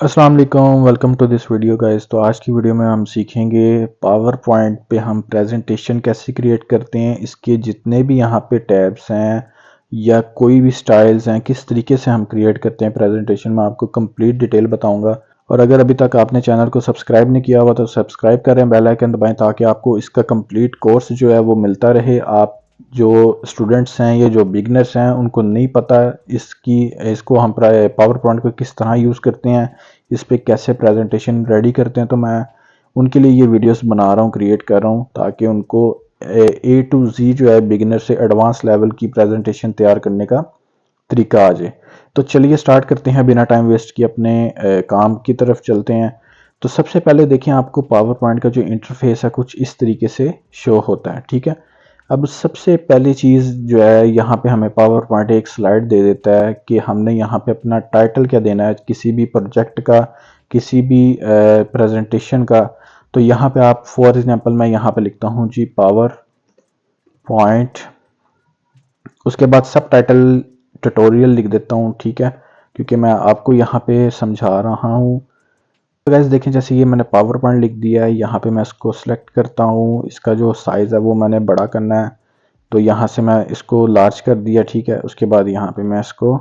अस्सलाम वालेकुम, welcome to this video guys. तो आज की वीडियो में हम सीखेंगे पावर पॉइंट पे हम प्रेजेंटेशन कैसे क्रिएट करते हैं, इसके जितने भी यहाँ पे टैब्स हैं या कोई भी स्टाइल्स हैं, किस तरीके से हम क्रिएट करते हैं प्रेजेंटेशन में आपको कंप्लीट डिटेल बताऊंगा। और अगर अभी तक आपने चैनल को सब्सक्राइब नहीं किया हुआ तो सब्सक्राइब करें, बेल आइकन दबाएं ताकि आपको इसका कंप्लीट कोर्स जो है वो मिलता रहे। आप जो स्टूडेंट्स हैं या जो बिगनर्स हैं उनको नहीं पता इसको हम पावर पॉइंट को किस तरह यूज़ करते हैं, इस पे कैसे प्रेजेंटेशन रेडी करते हैं, तो मैं उनके लिए ये वीडियोस बना रहा हूँ, क्रिएट कर रहा हूँ ताकि उनको ए टू जी जो है बिगिनर से एडवांस लेवल की प्रेजेंटेशन तैयार करने का तरीका आ जाए। तो चलिए स्टार्ट करते हैं, बिना टाइम वेस्ट किए अपने काम की तरफ चलते हैं। तो सबसे पहले देखिए, आपको पावर पॉइंट का जो इंटरफेस है कुछ इस तरीके से शो होता है, ठीक है। अब सबसे पहली चीज़ जो है, यहाँ पे हमें पावर पॉइंट एक स्लाइड दे देता है कि हमने यहाँ पे अपना टाइटल क्या देना है किसी भी प्रोजेक्ट का, किसी भी प्रेजेंटेशन का। तो यहाँ पे आप फॉर एग्जांपल मैं यहाँ पे लिखता हूँ जी पावर पॉइंट, उसके बाद सब टाइटल ट्यूटोरियल लिख देता हूँ, ठीक है, क्योंकि मैं आपको यहाँ पे समझा रहा हूँ। तो गाइस देखें, जैसे ये मैंने पावर पॉइंट लिख दिया है, यहाँ पे मैं इसको सिलेक्ट करता हूँ, इसका जो साइज़ है वो मैंने बड़ा करना है, तो यहाँ से मैं इसको लार्ज कर दिया, ठीक है। उसके बाद यहाँ पे मैं इसको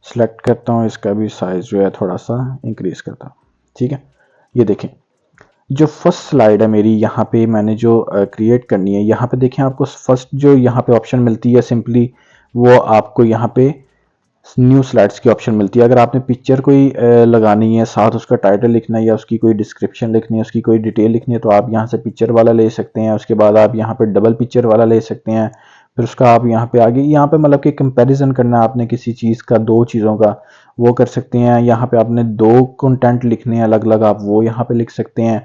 सिलेक्ट करता हूँ, इसका भी साइज़ जो है थोड़ा सा इंक्रीज़ करता हूँ, ठीक है। ये देखें, जो फर्स्ट स्लाइड है मेरी, यहाँ पे मैंने जो क्रिएट करनी है, यहाँ पे देखें आपको फर्स्ट जो यहाँ पे ऑप्शन मिलती है सिंपली, वो आपको यहाँ पे न्यू स्लाइड्स की ऑप्शन मिलती है। अगर आपने पिक्चर कोई लगानी है, साथ उसका टाइटल लिखना है या उसकी कोई डिस्क्रिप्शन लिखनी है, उसकी कोई डिटेल लिखनी है, तो आप यहाँ से पिक्चर वाला ले सकते हैं। उसके बाद आप यहाँ पे डबल पिक्चर वाला ले सकते हैं। फिर उसका आप यहाँ पे आगे, यहाँ पे मतलब कि कंपैरिजन करना है आपने किसी चीज़ का, दो चीज़ों का, वो कर सकते हैं। यहाँ पे आपने दो कंटेंट लिखने हैं अलग अलग, आप वो यहाँ पे लिख सकते हैं,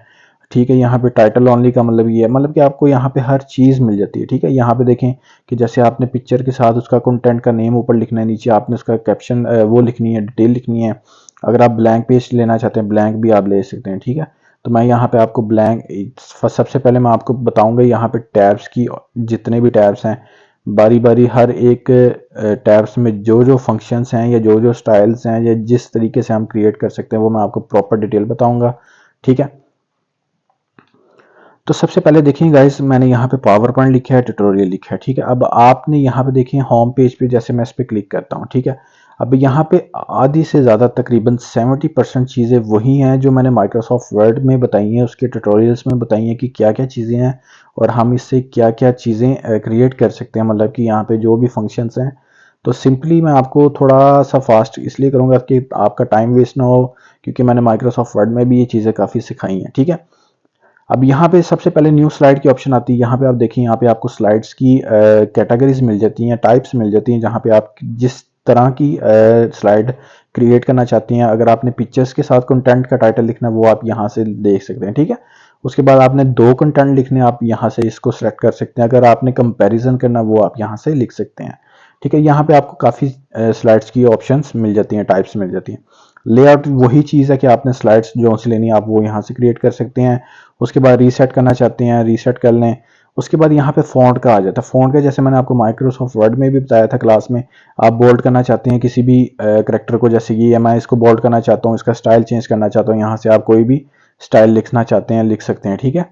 ठीक है। यहाँ पे टाइटल ओनली का मतलब ये है, मतलब कि आपको यहाँ पे हर चीज़ मिल जाती है, ठीक है। यहाँ पे देखें कि जैसे आपने पिक्चर के साथ उसका कंटेंट का नेम ऊपर लिखना है, नीचे आपने उसका कैप्शन वो लिखनी है, डिटेल लिखनी है। अगर आप ब्लैंक पेज लेना चाहते हैं, ब्लैंक भी आप ले सकते हैं, ठीक है। तो मैं यहाँ पे आपको ब्लैंक, सबसे पहले मैं आपको बताऊंगा यहाँ पे टैब्स की, जितने भी टैब्स हैं बारी बारी हर एक टैब्स में जो जो फंक्शंस हैं या जो जो स्टाइल्स हैं या जिस तरीके से हम क्रिएट कर सकते हैं वो मैं आपको प्रॉपर डिटेल बताऊंगा, ठीक है। तो सबसे पहले देखिए गाइस, मैंने यहाँ पे पावर पॉइंट लिखा है, ट्यूटोरियल लिखा है, ठीक है। अब आपने यहाँ पे देखिए होम पेज पे, जैसे मैं इस पे क्लिक करता हूँ, ठीक है। अब यहाँ पे आधी से ज़्यादा तकरीबन 70% चीज़ें वही हैं जो मैंने माइक्रोसॉफ्ट वर्ड में बताई हैं, उसके ट्यूटोरियल्स में बताई हैं कि क्या क्या चीज़ें हैं और हम इससे क्या क्या चीज़ें क्रिएट कर सकते हैं, मतलब कि यहाँ पे जो भी फंक्शंस हैं। तो सिंपली मैं आपको थोड़ा सा फास्ट इसलिए करूँगा कि आपका टाइम वेस्ट ना हो, क्योंकि मैंने माइक्रोसॉफ्ट वर्ड में भी ये चीज़ें काफ़ी सिखाई हैं, ठीक है। अब यहाँ पे सबसे पहले न्यू स्लाइड की ऑप्शन आती है। यहाँ पे आप देखिए, यहाँ पे आपको स्लाइड्स की कैटेगरीज मिल जाती हैं, टाइप्स मिल जाती हैं, जहाँ पे आप जिस तरह की स्लाइड क्रिएट करना चाहती हैं। अगर आपने पिक्चर्स के साथ कंटेंट का टाइटल लिखना है वो आप यहाँ से देख सकते हैं, ठीक है। उसके बाद आपने दो कंटेंट लिखने, आप यहाँ से इसको सेलेक्ट कर सकते हैं। अगर आपने कंपैरिजन करना वो आप यहाँ से लिख सकते हैं, ठीक है। यहाँ पे आपको काफ़ी स्लाइड्स की ऑप्शंस मिल जाती हैं, टाइप्स मिल जाती हैं। लेआउट वही चीज़ है कि आपने स्लाइड्स जो सी लेनी है आप वो यहाँ से क्रिएट कर सकते हैं। उसके बाद रीसेट करना चाहते हैं, रीसेट कर लें। उसके बाद यहाँ पे फ़ॉन्ट का आ जाता है। फ़ॉन्ट का जैसे मैंने आपको माइक्रोसॉफ्ट वर्ड में भी बताया था क्लास में, आप बोल्ड करना चाहते हैं किसी भी करेक्टर को, जैसे कि मैं इसको बोल्ड करना चाहता हूँ, इसका स्टाइल चेंज करना चाहता हूँ, यहाँ से आप कोई भी स्टाइल लिखना चाहते हैं लिख सकते हैं, ठीक है।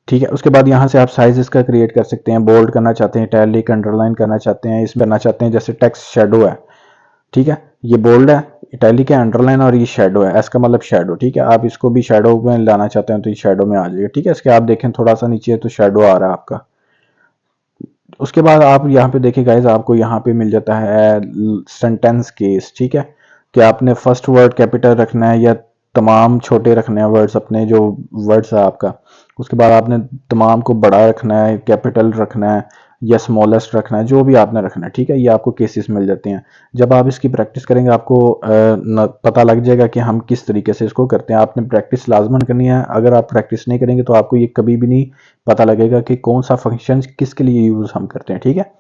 ठीक है, उसके बाद यहाँ से आप साइज इसका क्रिएट कर सकते हैं, बोल्ड करना चाहते हैं, इटैलिक, अंडरलाइन करना चाहते हैं, इसमें करना चाहते हैं जैसे टेक्स्ट शेडो है, ठीक है। ये बोल्ड है, इटैलिक है, अंडरलाइन और ये शेडो है, इसका मतलब शेडो, ठीक है। आप इसको भी शेडो में लाना चाहते हैं तो ये शेडो में आ जाएगा, ठीक है। इसके आप देखें थोड़ा सा नीचे तो शेडो आ रहा है आपका। उसके बाद आप यहाँ पे देखिए गाइज, आपको यहाँ पे मिल जाता है सेंटेंस केस, ठीक है, कि आपने फर्स्ट वर्ड कैपिटल रखना है या तमाम छोटे रखने हैं वर्ड्स, अपने जो वर्ड्स है आपका। उसके बाद आपने तमाम को बड़ा रखना है, कैपिटल रखना है या स्मॉलेस्ट रखना है, जो भी आपने रखना है, ठीक है। ये आपको केसेस मिल जाते हैं। जब आप इसकी प्रैक्टिस करेंगे आपको पता लग जाएगा कि हम किस तरीके से इसको करते हैं। आपने प्रैक्टिस लाजमन करनी है, अगर आप प्रैक्टिस नहीं करेंगे तो आपको ये कभी भी नहीं पता लगेगा कि कौन सा फंक्शन किसके लिए यूज हम करते हैं, ठीक है।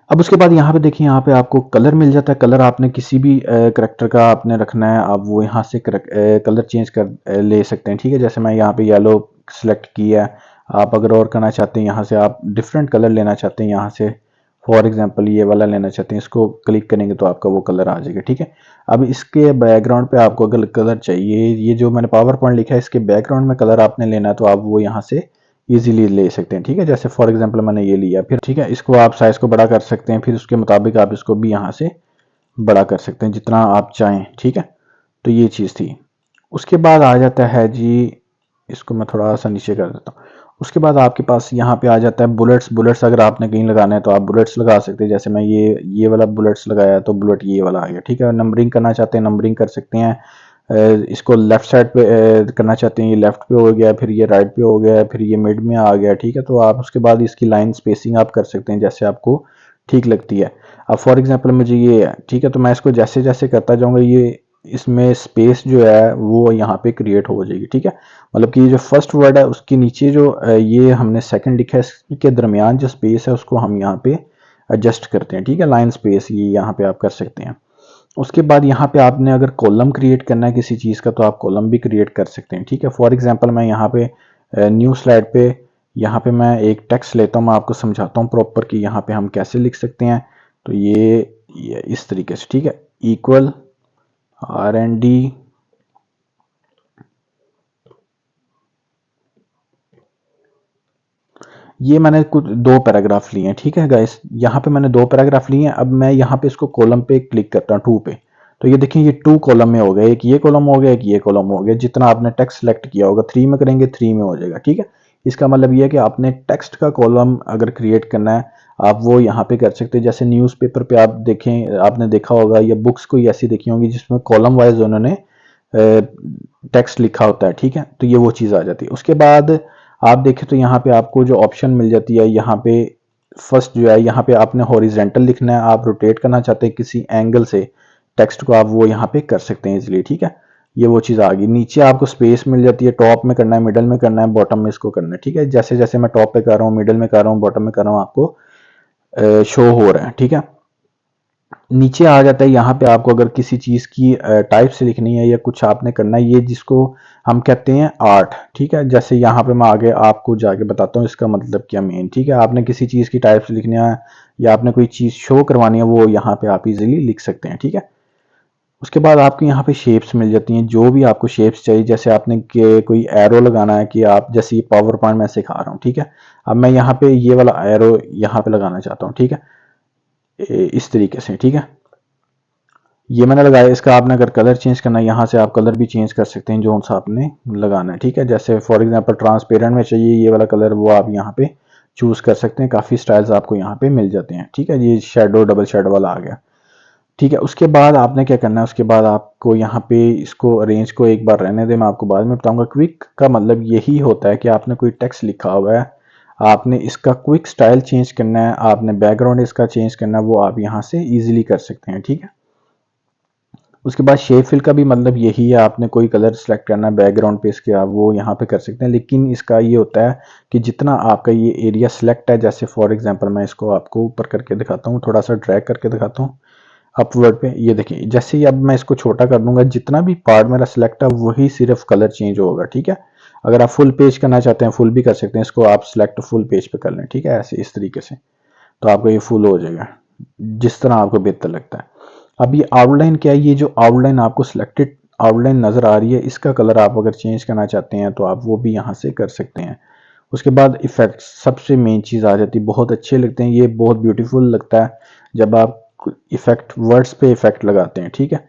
अब उसके बाद यहाँ पे देखिए, यहाँ पे आपको कलर मिल जाता है। कलर आपने किसी भी करेक्टर का आपने रखना है, आप वो यहाँ से कलर चेंज कर ले सकते हैं, ठीक है। जैसे मैं यहाँ पे येलो सेलेक्ट किया है, आप अगर और करना चाहते हैं यहाँ से आप डिफरेंट कलर लेना चाहते हैं यहाँ से, फॉर एग्जांपल ये वाला लेना चाहते हैं, इसको क्लिक करेंगे तो आपका वो कलर आ जाएगा। ठीक है, अब इसके बैकग्राउंड पे आपको अगर कलर चाहिए, ये जो मैंने पावर पॉइंट लिखा है इसके बैकग्राउंड में कलर आपने लेना है तो आप वो यहाँ से इजीली ले सकते हैं। ठीक है, जैसे फॉर एग्जांपल मैंने ये लिया, फिर ठीक है इसको आप साइज को बड़ा कर सकते हैं, फिर उसके मुताबिक आप इसको भी यहाँ से बड़ा कर सकते हैं जितना आप चाहें। ठीक है, तो ये चीज़ थी। उसके बाद आ जाता है जी, इसको मैं थोड़ा सा नीचे कर देता हूँ। उसके बाद आपके पास यहाँ पे आ जाता है बुलेट्स। बुलेट्स अगर आपने कहीं लगाना है तो आप बुलेट्स लगा सकते हैं, जैसे मैं ये वाला बुलेट्स लगाया तो बुलेट ये वाला आ गया। ठीक है, नंबरिंग करना चाहते हैं नंबरिंग कर सकते हैं। इसको लेफ्ट साइड पे करना चाहते हैं, ये लेफ्ट पे हो गया, फिर ये राइट पे हो गया, फिर ये मिड में आ गया। ठीक है, तो आप उसके बाद इसकी लाइन स्पेसिंग आप कर सकते हैं जैसे आपको ठीक लगती है। अब फॉर एग्जांपल मुझे ये है, ठीक है, तो मैं इसको जैसे जैसे करता जाऊंगा ये इसमें स्पेस जो है वो यहाँ पे क्रिएट हो जाएगी। ठीक है, मतलब कि ये जो फर्स्ट वर्ड है उसके नीचे जो ये हमने सेकंड लिखा है इसके दरमियान जो स्पेस है उसको हम यहाँ पे एडजस्ट करते हैं। ठीक है, लाइन स्पेस ये यहाँ पे आप कर सकते हैं। उसके बाद यहाँ पे आपने अगर कॉलम क्रिएट करना है किसी चीज़ का तो आप कॉलम भी क्रिएट कर सकते हैं। ठीक है, फॉर एग्जांपल मैं यहाँ पे न्यू स्लाइड पे यहाँ पे मैं एक टेक्स्ट लेता हूँ, मैं आपको समझाता हूँ प्रॉपर कि यहाँ पे हम कैसे लिख सकते हैं। तो ये इस तरीके से, ठीक है, इक्वल R&D ये मैंने कुछ 2 पैराग्राफ लिए हैं। ठीक है गाइस, यहाँ पे मैंने 2 पैराग्राफ लिए हैं। अब मैं यहाँ पे इसको कॉलम पे क्लिक करता हूँ 2 पे, तो ये देखिए ये 2 कॉलम में हो गया, एक ये कॉलम हो गया, एक ये कॉलम हो गया। जितना आपने टेक्स्ट सेलेक्ट किया होगा 3 में करेंगे 3 में हो जाएगा। ठीक है, इसका मतलब ये है कि आपने टेक्स्ट का कॉलम अगर क्रिएट करना है आप वो यहाँ पे कर सकते हैं। जैसे न्यूज़पेपर पे आप देखें, आपने देखा होगा या बुक्स कोई ऐसी देखी होंगी जिसमें कॉलम वाइज उन्होंने टेक्स्ट लिखा होता है। ठीक है, तो ये वो चीज़ आ जाती है। उसके बाद आप देखें तो यहाँ पे आपको जो ऑप्शन मिल जाती है, यहाँ पे फर्स्ट जो है यहाँ पे आपने हॉरिजेंटल लिखना है, आप रोटेट करना चाहते हैं किसी एंगल से टेक्स्ट को, आप वो यहाँ पे कर सकते हैं इसलिए। ठीक है, ये वो चीज़ आ गई। नीचे आपको स्पेस मिल जाती है, टॉप में करना है, मिडल में करना है, बॉटम में इसको करना है। ठीक है, जैसे जैसे मैं टॉप पे कर रहा हूँ, मिडल में कर रहा हूँ, बॉटम में कर रहा हूँ, आपको शो हो रहा है। ठीक है, नीचे आ जाता है यहाँ पे आपको अगर किसी चीज़ की टाइप से लिखनी है या कुछ आपने करना है, ये जिसको हम कहते हैं आर्ट। ठीक है, जैसे यहाँ पे मैं आगे आपको जाके बताता हूँ इसका मतलब क्या मेन। ठीक है, आपने किसी चीज़ की टाइप से लिखनी है या आपने कोई चीज़ शो करवानी है वो यहाँ पे आप इजीली लिख सकते हैं। ठीक है, उसके बाद आपको यहाँ पे शेप्स मिल जाती हैं, जो भी आपको शेप्स चाहिए। जैसे आपने कोई एरो लगाना है कि आप जैसे ये पावर पॉइंट मैं सिखा रहा हूँ। ठीक है, अब मैं यहाँ पे ये वाला एरो यहाँ पे लगाना चाहता हूँ। ठीक है, इस तरीके से। ठीक है, ये मैंने लगाया। इसका आपने अगर कलर चेंज करना है यहाँ से आप कलर भी चेंज कर सकते हैं जो सा आपने लगाना है। ठीक है, जैसे फॉर एग्जांपल ट्रांसपेरेंट में चाहिए ये वाला कलर, वो आप यहाँ पे चूज कर सकते हैं। काफ़ी स्टाइल्स आपको यहाँ पे मिल जाते हैं। ठीक है, ये शेडो डबल शेडो वाला आ गया। ठीक है, उसके बाद आपने क्या करना है, उसके बाद आपको यहाँ पे इसको अरेंज को एक बार रहने दें, मैं आपको बाद में बताऊंगा। क्विक का मतलब यही होता है कि आपने कोई टेक्स्ट लिखा हुआ है, आपने इसका क्विक स्टाइल चेंज करना है, आपने बैकग्राउंड इसका चेंज करना है, वो आप यहाँ से ईजिली कर सकते हैं। ठीक है, उसके बाद शेप फिल का भी मतलब यही है, आपने कोई कलर सेलेक्ट करना है बैकग्राउंड पे इसके, आप वो यहाँ पे कर सकते हैं। लेकिन इसका ये होता है कि जितना आपका ये एरिया सेलेक्ट है, जैसे फॉर एग्जांपल मैं इसको आपको ऊपर करके दिखाता हूँ, थोड़ा सा ड्रैग करके दिखाता हूँ अपवर्ड पे। ये देखिए जैसे ही अब मैं इसको छोटा कर दूंगा, जितना भी पार्ट मेरा सिलेक्ट है वही सिर्फ कलर चेंज होगा। ठीक है, अगर आप फुल पेज करना चाहते हैं फुल भी कर सकते हैं, इसको आप सिलेक्ट फुल पेज पे कर लें। ठीक है, ऐसे इस तरीके से तो आपका ये फुल हो जाएगा जिस तरह आपको बेहतर लगता है। अब ये आउटलाइन क्या है, ये जो आउटलाइन आपको सिलेक्टेड आउटलाइन नज़र आ रही है, इसका कलर आप अगर चेंज करना चाहते हैं तो आप वो भी यहाँ से कर सकते हैं। उसके बाद इफेक्ट सबसे मेन चीज़ आ जाती है, बहुत अच्छे लगते हैं, ये बहुत ब्यूटीफुल लगता है जब आप इफेक्ट वर्ड्स पे इफेक्ट लगाते हैं। ठीक है,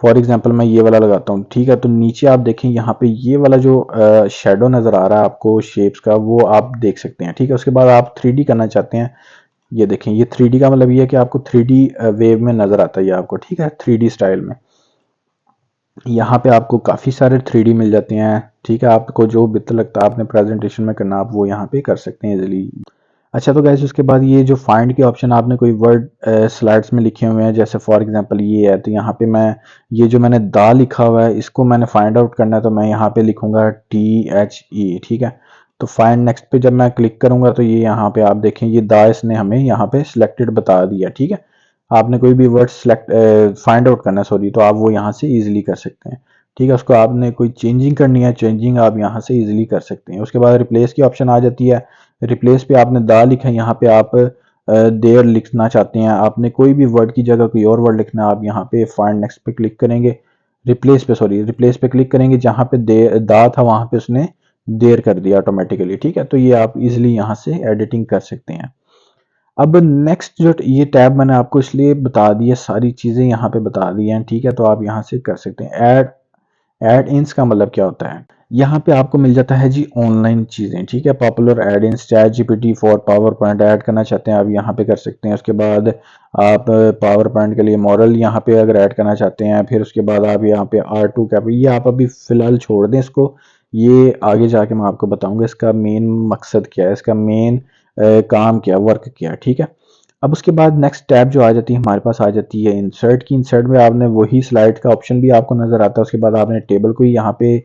फॉर एग्जांपल मैं ये वाला लगाता हूँ। ठीक है, तो नीचे आप देखें यहाँ पे ये वाला जो शेडो नज़र आ रहा है आपको शेप्स का, वो आप देख सकते हैं। ठीक है, उसके बाद आप 3D करना चाहते हैं, ये देखें ये 3D का मतलब ये है कि आपको 3D वेव में नज़र आता है ये आपको। ठीक है, 3D स्टाइल में यहाँ पे आपको काफ़ी सारे 3D मिल जाते हैं। ठीक है, आपको जो बेहतर लगता है आपने प्रेजेंटेशन में करना, आप वो यहाँ पे कर सकते हैं इजीली। अच्छा, तो गैस उसके बाद ये जो फाइंड के ऑप्शन आपने कोई वर्ड स्लाइड्स में लिखे हुए हैं, जैसे फॉर एग्जांपल ये है, तो यहाँ पे मैं ये जो मैंने दा लिखा हुआ है इसको मैंने फाइंड आउट करना है, तो मैं यहाँ पे लिखूंगा THE। ठीक है, तो फाइंड नेक्स्ट पे जब मैं क्लिक करूंगा तो ये यहाँ पे आप देखें ये दा इसने हमें यहाँ पे सिलेक्टेड बता दिया। ठीक है, आपने कोई भी वर्ड सिलेक्ट फाइंड आउट करना है सॉरी, तो आप वो यहाँ से ईजिली कर सकते हैं। ठीक है, उसको आपने कोई चेंजिंग करनी है, चेंजिंग आप यहाँ से ईजिली कर सकते हैं। उसके बाद रिप्लेस की ऑप्शन आ जाती है। रिप्लेस पे आपने दा लिखा है, यहाँ पे आप देयर लिखना चाहते हैं, आपने कोई भी वर्ड की जगह कोई और वर्ड लिखना है, आप यहाँ पे फाइंड नेक्स्ट पे क्लिक करेंगे, रिप्लेस पे क्लिक करेंगे, जहाँ पे दा था वहाँ पे उसने देर कर दिया ऑटोमेटिकली। ठीक है, तो ये आप इजिली यहाँ से एडिटिंग कर सकते हैं। अब नेक्स्ट जो ये टैब मैंने आपको इसलिए बता दिया, सारी चीज़ें यहाँ पे बता दी हैं। ठीक है, तो आप यहाँ से कर सकते हैं। ऐड इन्स का मतलब क्या होता है, यहाँ पे आपको मिल जाता है जी ऑनलाइन चीज़ें। ठीक है, popular add ins, chat GPT for PowerPoint add करना चाहते हैं आप यहाँ पे कर सकते हैं। उसके बाद आप पावर पॉइंट के लिए मॉडल यहाँ पे अगर ऐड करना चाहते हैं, फिर उसके बाद आप यहाँ पे R2 का, ये आप अभी फिलहाल छोड़ दें इसको, ये आगे जाके मैं आपको बताऊंगा इसका मेन मकसद क्या है, इसका मेन काम क्या, वर्क क्या है। ठीक है, अब उसके बाद नेक्स्ट टैब जो आ जाती है हमारे पास, आ जाती है इंसर्ट की। इंसर्ट में आपने वही स्लाइड का ऑप्शन भी आपको नजर आता है। उसके बाद आपने टेबल को यहाँ पे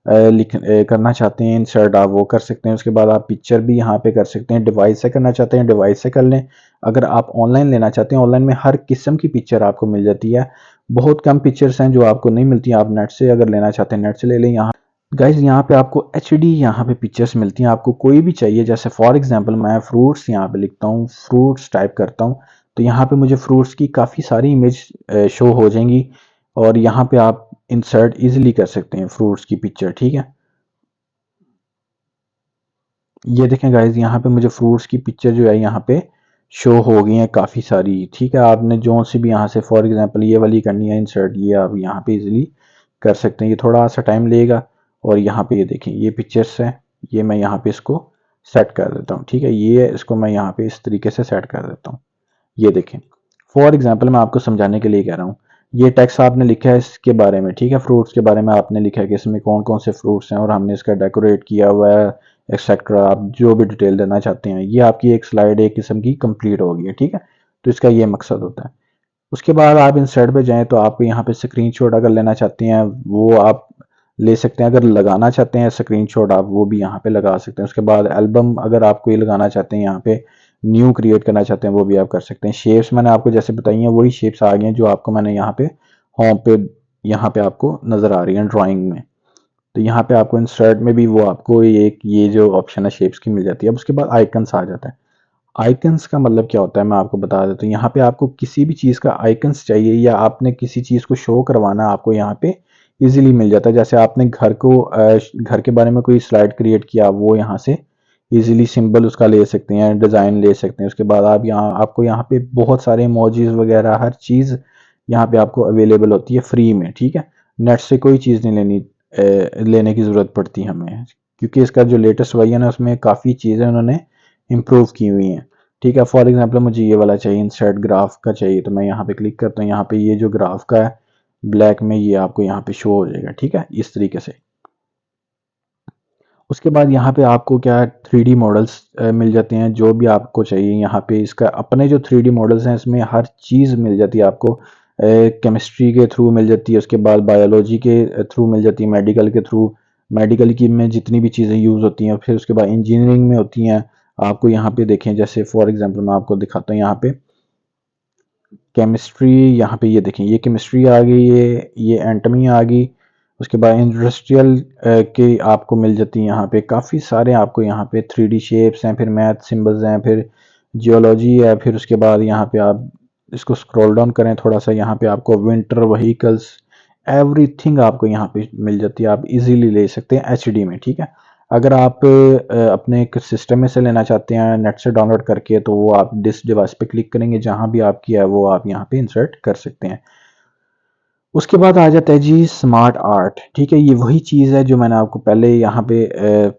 करना चाहते हैं इंसर्ट, आप वो कर सकते हैं। उसके बाद आप पिक्चर भी यहाँ पे कर सकते हैं, डिवाइस से करना चाहते हैं डिवाइस से कर लें। अगर आप ऑनलाइन लेना चाहते हैं, ऑनलाइन में हर किस्म की पिक्चर आपको मिल जाती है, बहुत कम पिक्चर्स हैं जो आपको नहीं मिलती, आप नेट से अगर लेना चाहते हैं नेट से ले लें। यहाँ गाइज यहाँ पे आपको HD यहाँ पे पिक्चर्स मिलती हैं, आपको कोई भी चाहिए। जैसे फॉर एग्जांपल मैं फ्रूट्स यहाँ पे लिखता हूँ, फ्रूट्स टाइप करता हूँ, तो यहाँ पे मुझे फ्रूट्स की काफ़ी सारी इमेज शो हो जाएंगी, और यहाँ पे आप इंसर्ट इजीली कर सकते हैं फ्रूट्स की पिक्चर। ठीक है, ये देखें गाइज यहाँ पे मुझे फ्रूट्स की पिक्चर जो है यहाँ पे शो हो गई हैं काफ़ी सारी। ठीक है, आपने जो सी भी यहाँ से फॉर एग्जांपल ये वाली करनी है इंसर्ट, ये आप यहाँ पे इजीली कर सकते हैं। ये थोड़ा सा टाइम लेगा, और यहाँ पे ये देखें ये पिक्चर्स हैं, ये मैं यहाँ पे इसको सेट कर देता हूँ। ठीक है, ये इसको मैं यहाँ पे इस तरीके से सेट कर देता हूँ। ये देखें, फॉर एग्जांपल मैं आपको समझाने के लिए कह रहा हूँ, ये टेक्स्ट आपने लिखा है इसके बारे में। ठीक है, फ्रूट्स के बारे में आपने लिखा है कि इसमें कौन कौन से फ्रूट्स हैं, और हमने इसका डेकोरेट किया हुआ है एक्सेट्रा, आप जो भी डिटेल देना चाहते हैं। ये आपकी एक स्लाइड एक किस्म की कंप्लीट हो गई है। ठीक है, तो इसका ये मकसद होता है। उसके बाद आप इंसर्ट पे जाएं, तो आप यहाँ पे स्क्रीनशॉट अगर लेना चाहते हैं वो आप ले सकते हैं, अगर लगाना चाहते हैं स्क्रीनशॉट आप वो भी यहाँ पे लगा सकते हैं। उसके बाद एल्बम अगर आप कोई लगाना चाहते हैं, यहाँ पे न्यू क्रिएट करना चाहते हैं, वो भी आप कर सकते हैं। शेप्स मैंने आपको जैसे बताई हैं वही शेप्स आ गई हैं जो आपको मैंने यहाँ पे होम पे यहाँ पे आपको नजर आ रही है ड्राइंग में। तो यहाँ पे आपको इंसर्ट में भी वो आपको एक ये जो ऑप्शन है शेप्स की मिल जाती है। अब उसके बाद आइकन्स आ जाता है। आइकन्स का मतलब क्या होता है मैं आपको बता देता हूँ। यहाँ पे आपको किसी भी चीज़ का आइकन्स चाहिए, या आपने किसी चीज़ को शो करवाना, आपको यहाँ पे इजीली मिल जाता है। जैसे आपने घर के बारे में कोई स्लाइड क्रिएट किया, वो यहाँ से इजीली सिंबल उसका ले सकते हैं, डिज़ाइन ले सकते हैं। उसके बाद आप यहाँ आपको यहाँ पे बहुत सारे इमोजीज वगैरह हर चीज़ यहाँ पे आपको अवेलेबल होती है फ्री में। ठीक है, नेट से कोई चीज़ नहीं लेने की ज़रूरत पड़ती हमें, क्योंकि इसका जो लेटेस्ट वर्जन है उसमें काफ़ी चीज़ें उन्होंने इम्प्रूव की हुई हैं। ठीक है, फॉर एग्जांपल मुझे ये वाला चाहिए, इंसर्ट ग्राफ का चाहिए, तो मैं यहाँ पे क्लिक करता हूँ। यहाँ पे ये जो ग्राफ का है ब्लैक में, ये आपको यहाँ पे शो हो जाएगा। ठीक है, इस तरीके से। उसके बाद यहाँ पे आपको क्या है 3D मॉडल्स मिल जाते हैं, जो भी आपको चाहिए। यहाँ पे इसका अपने जो 3D मॉडल्स हैं इसमें हर चीज़ मिल जाती है आपको। केमिस्ट्री के थ्रू मिल जाती है, उसके बाद बायोलॉजी के थ्रू मिल जाती है, मेडिकल के थ्रू, मेडिकल की में जितनी भी चीज़ें यूज़ होती हैं, फिर उसके बाद इंजीनियरिंग में होती हैं। आपको यहाँ पे देखें, जैसे फॉर एग्जांपल मैं आपको दिखाता हूँ यहाँ पे केमिस्ट्री, यहाँ पे ये देखें ये केमिस्ट्री आ गई, ये एंटमी आ गई। उसके बाद इंडस्ट्रियल के आपको मिल जाती है। यहाँ पे काफ़ी सारे आपको यहाँ पे 3D शेप्स हैं, फिर मैथ सिंबल्स हैं, फिर जियोलॉजी है। फिर उसके बाद यहाँ पे आप इसको स्क्रॉल डाउन करें थोड़ा सा, यहाँ पे आपको विंटर व्हीकल्स एवरीथिंग आपको यहाँ पे मिल जाती है, आप इजीली ले सकते हैं HD में। ठीक है, अगर आप अपने एक सिस्टम में से लेना चाहते हैं नेट से डाउनलोड करके, तो वो आप डिस डिवाइस पे क्लिक करेंगे, जहां भी आपकी है वो आप यहाँ पे इंसर्ट कर सकते हैं। उसके बाद आ जाता है जी स्मार्ट आर्ट। ठीक है, ये वही चीज़ है जो मैंने आपको पहले यहाँ पे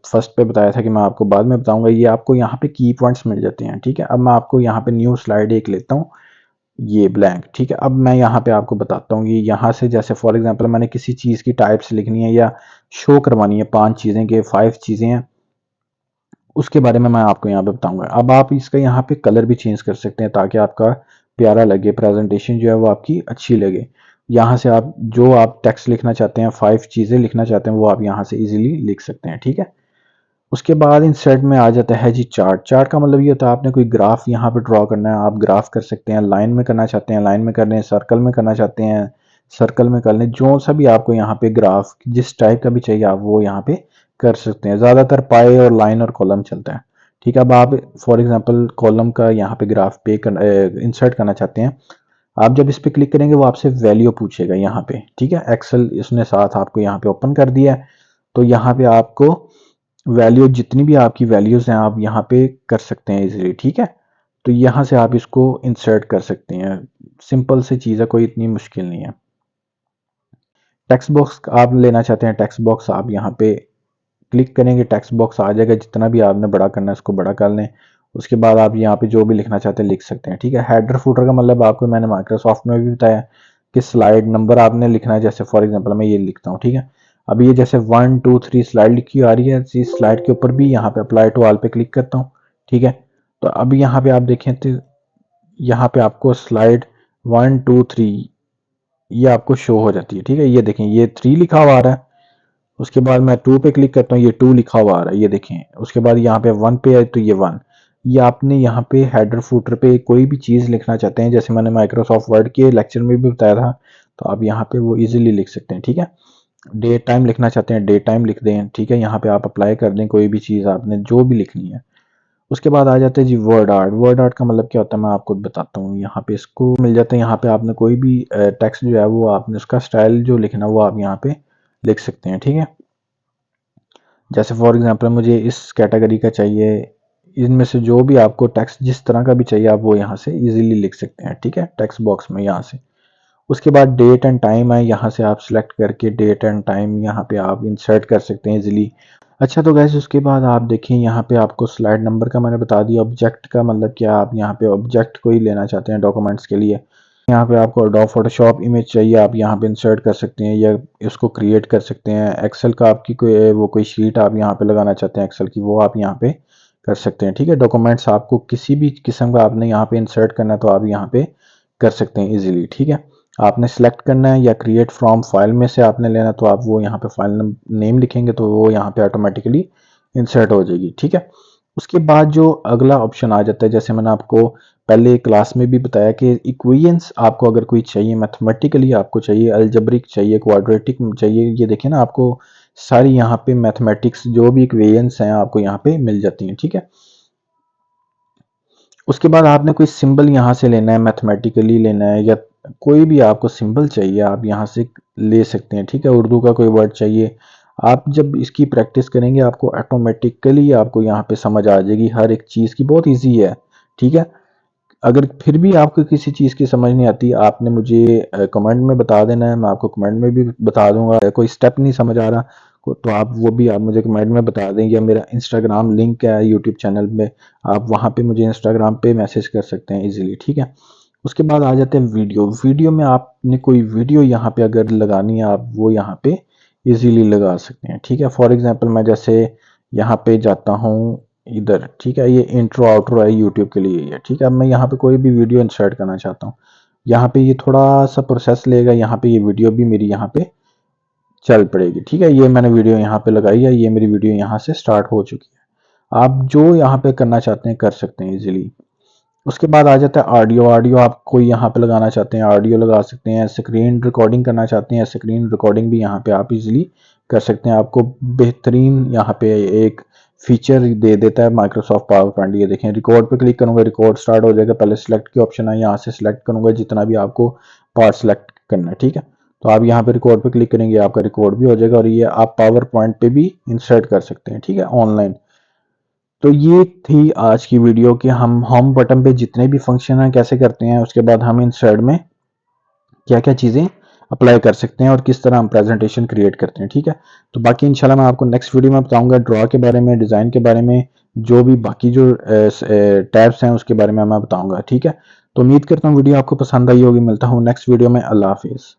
फर्स्ट पे बताया था कि मैं आपको बाद में बताऊंगा। ये आपको यहाँ पे की पॉइंट्स मिल जाते हैं। ठीक है, अब मैं आपको यहाँ पे न्यू स्लाइड एक लेता हूँ, ये ब्लैंक। ठीक है, अब मैं यहाँ पे आपको बताता हूँ कि यहाँ से जैसे फॉर एग्जांपल मैंने किसी चीज़ की टाइप्स लिखनी है या शो करवानी है, 5 चीज़ें के 5 चीज़ें हैं, उसके बारे में मैं आपको यहाँ पे बताऊंगा। अब आप इसका यहाँ पे कलर भी चेंज कर सकते हैं ताकि आपका प्यारा लगे, प्रेजेंटेशन जो है वो आपकी अच्छी लगे। यहाँ से आप जो आप टेक्स्ट लिखना चाहते हैं, 5 चीज़ें लिखना चाहते हैं, वो आप यहाँ से इजीली लिख सकते हैं। ठीक है, उसके बाद इंसर्ट में आ जाता है जी चार्ट। चार्ट का मतलब ये होता है आपने कोई ग्राफ यहाँ पे ड्रॉ करना है, आप ग्राफ कर सकते हैं। लाइन में करना चाहते हैं लाइन में कर लें, सर्कल में करना चाहते हैं सर्कल में कर लें, जो सा भी आपको यहाँ पे ग्राफ जिस टाइप का भी चाहिए आप वो यहाँ पे कर सकते हैं। ज़्यादातर पाए और लाइन और कॉलम चलता है। ठीक है। अब आप फॉर एग्जांपल कॉलम का यहाँ पे ग्राफ पे इंसर्ट करना चाहते हैं। आप जब इस पे क्लिक करेंगे वो आपसे वैल्यू पूछेगा यहाँ पे, ठीक है। एक्सेल इसने साथ आपको यहाँ पे ओपन कर दिया है, तो यहाँ पे आपको वैल्यू जितनी भी आपकी वैल्यूज हैं आप यहाँ पे कर सकते हैं इजीली, ठीक है। तो यहाँ से आप इसको इंसर्ट कर सकते हैं। सिंपल सी चीज़ है, कोई इतनी मुश्किल नहीं है। टेक्स्ट बॉक्स आप लेना चाहते हैं, टेक्स्ट बॉक्स आप यहाँ पे क्लिक करेंगे, टेक्स्ट बॉक्स आ जाएगा। जितना भी आपने बड़ा करना है उसको बड़ा कर लें। उसके बाद आप यहाँ पे जो भी लिखना चाहते हैं लिख सकते हैं, ठीक है। हेडर फुटर का मतलब आपको मैंने माइक्रोसॉफ्ट में भी बताया कि स्लाइड नंबर आपने लिखना है। जैसे फॉर एग्जांपल मैं ये लिखता हूँ, ठीक है। अब ये जैसे 1 2 3 स्लाइड लिखी आ रही है, इस स्लाइड के ऊपर भी यहाँ पे अप्लाई टू ऑल पे क्लिक करता हूँ, ठीक है। तो अब यहाँ पे आप देखें तो यहाँ पे आपको स्लाइड 1 2 3 ये आपको शो हो जाती है, ठीक है। ये देखें ये 3 लिखा हुआ आ रहा है। उसके बाद मैं 2 पे क्लिक करता हूँ, ये 2 लिखा हुआ आ रहा है, ये देखें। उसके बाद यहाँ पे 1 पे है तो ये 1। ये आपने यहाँ पे हेडर फुटर पे कोई भी चीज़ लिखना चाहते हैं, जैसे मैंने माइक्रोसॉफ्ट वर्ड के लेक्चर में भी बताया था, तो आप यहाँ पे वो इजीली लिख सकते हैं, ठीक है। डे टाइम लिखना चाहते हैं, डे टाइम लिख दें, ठीक है। यहाँ पे आप अप्लाई कर दें कोई भी चीज़ आपने जो भी लिखनी है। उसके बाद आ जाते हैं जी वर्ड आर्ट। वर्ड आर्ट का मतलब क्या होता है मैं आपको बताता हूँ। यहाँ पे इसको मिल जाते हैं, यहाँ पे आपने कोई भी टेक्स्ट जो है वो आपने उसका स्टाइल जो लिखना वो आप यहाँ पे लिख सकते हैं, ठीक है। जैसे फॉर एग्जांपल मुझे इस कैटेगरी का चाहिए, इनमें से जो भी आपको टेक्स्ट जिस तरह का भी चाहिए आप वो यहाँ से इजीली लिख सकते हैं, ठीक है, टेक्स्ट बॉक्स में यहाँ से। उसके बाद डेट एंड टाइम है, यहाँ से आप सिलेक्ट करके डेट एंड टाइम यहाँ पे आप इंसर्ट कर सकते हैं इजीली। अच्छा तो गैस उसके बाद आप देखें यहाँ पे आपको स्लाइड नंबर का मैंने बता दिया। ऑब्जेक्ट का मतलब क्या, आप यहाँ पे ऑब्जेक्ट को ही लेना चाहते हैं डॉक्यूमेंट्स के लिए। यहाँ पे आपको अडोब फोटोशॉप इमेज चाहिए, आप यहाँ पे इंसर्ट कर सकते हैं या इसको क्रिएट कर सकते हैं। एक्सेल का आपकी कोई शीट आप यहाँ पे लगाना चाहते हैं एक्सेल की, वो आप यहाँ पे कर सकते हैं, ठीक है। डॉक्यूमेंट्स आपको किसी भी किस्म का आपने यहाँ पे इंसर्ट करना है तो आप यहाँ पे कर सकते हैं इजीली, ठीक है। आपने सेलेक्ट करना है या क्रिएट फ्रॉम फाइल में से आपने लेना तो आप वो यहाँ पे फाइल नेम लिखेंगे तो वो यहाँ पे ऑटोमेटिकली इंसर्ट हो जाएगी, ठीक है। उसके बाद जो अगला ऑप्शन आ जाता है, जैसे मैंने आपको पहले क्लास में भी बताया कि इक्वेशंस आपको अगर कोई चाहिए, मैथमेटिकली आपको चाहिए, अलजेब्रिक चाहिए, क्वाड्रेटिक चाहिए, ये देखिए ना आपको सारी यहाँ पे मैथमेटिक्स जो भी इक्वेशंस हैं आपको यहाँ पे मिल जाती हैं, ठीक है। उसके बाद आपने कोई सिंबल यहाँ से लेना है, मैथमेटिकली लेना है या कोई भी आपको सिंबल चाहिए आप यहाँ से ले सकते हैं, ठीक है। उर्दू का कोई वर्ड चाहिए, आप जब इसकी प्रैक्टिस करेंगे आपको ऑटोमेटिकली आपको यहाँ पे समझ आ जाएगी हर एक चीज़ की, बहुत इजी है, ठीक है। अगर फिर भी आपको किसी चीज़ की समझ नहीं आती आपने मुझे कमेंट में बता देना है, मैं आपको कमेंट में भी बता दूंगा। कोई स्टेप नहीं समझ आ रहा तो आप वो भी आप मुझे कमेंट में बता दें, या मेरा इंस्टाग्राम लिंक है यूट्यूब चैनल में, आप वहाँ पे मुझे इंस्टाग्राम पे मैसेज कर सकते हैं इजीली, ठीक है। उसके बाद आ जाते हैं वीडियो। वीडियो में आपने कोई वीडियो यहाँ पे अगर लगानी है आप वो यहाँ पे इजीली लगा सकते हैं, ठीक है। फॉर एग्जांपल मैं जैसे यहाँ पे जाता हूँ इधर, ठीक है। ये इंट्रो आउट्रो है यूट्यूब के लिए है, ठीक है। अब मैं यहाँ पे कोई भी वीडियो इंसर्ट करना चाहता हूँ, यहाँ पे ये थोड़ा सा प्रोसेस लेगा, यहाँ पे ये वीडियो भी मेरी यहाँ पे चल पड़ेगी, ठीक है। ये मैंने वीडियो यहाँ पे लगाई है, ये मेरी वीडियो यहाँ से स्टार्ट हो चुकी है। आप जो यहाँ पे करना चाहते हैं कर सकते हैं इजीली। उसके बाद आ जाता है ऑडियो। ऑडियो आप कोई यहाँ पे लगाना चाहते हैं ऑडियो लगा सकते हैं, स्क्रीन रिकॉर्डिंग करना चाहते हैं स्क्रीन रिकॉर्डिंग भी यहाँ पे आप इजीली कर सकते हैं। आपको बेहतरीन यहाँ पे एक फीचर दे देता है माइक्रोसॉफ्ट पावर पॉइंट। ये देखें, रिकॉर्ड पे क्लिक करूंगा रिकॉर्ड स्टार्ट हो जाएगा। पहले सिलेक्ट की ऑप्शन है, यहाँ से सिलेक्ट करूंगा जितना भी आपको पार्ट सिलेक्ट करना है, ठीक है। तो आप यहाँ पे रिकॉर्ड पे क्लिक करेंगे आपका रिकॉर्ड भी हो जाएगा, और ये आप पावर पॉइंट पे भी इंसर्ट कर सकते हैं, ठीक है, ऑनलाइन। तो ये थी आज की वीडियो कि हम होम बटन पे जितने भी फंक्शन हैं कैसे करते हैं, उसके बाद हम इंसर्ट में क्या क्या चीज़ें अप्लाई कर सकते हैं और किस तरह हम प्रेजेंटेशन क्रिएट करते हैं, ठीक है। तो बाकी इंशाल्लाह मैं आपको नेक्स्ट वीडियो में बताऊंगा ड्रॉ के बारे में, डिज़ाइन के बारे में, जो भी बाकी जो टैब्स हैं उसके बारे में मैं बताऊंगा, ठीक है। तो उम्मीद करता हूँ वीडियो आपको पसंद आई होगी। मिलता हूँ नेक्स्ट वीडियो में। अल्लाह हाफिज़।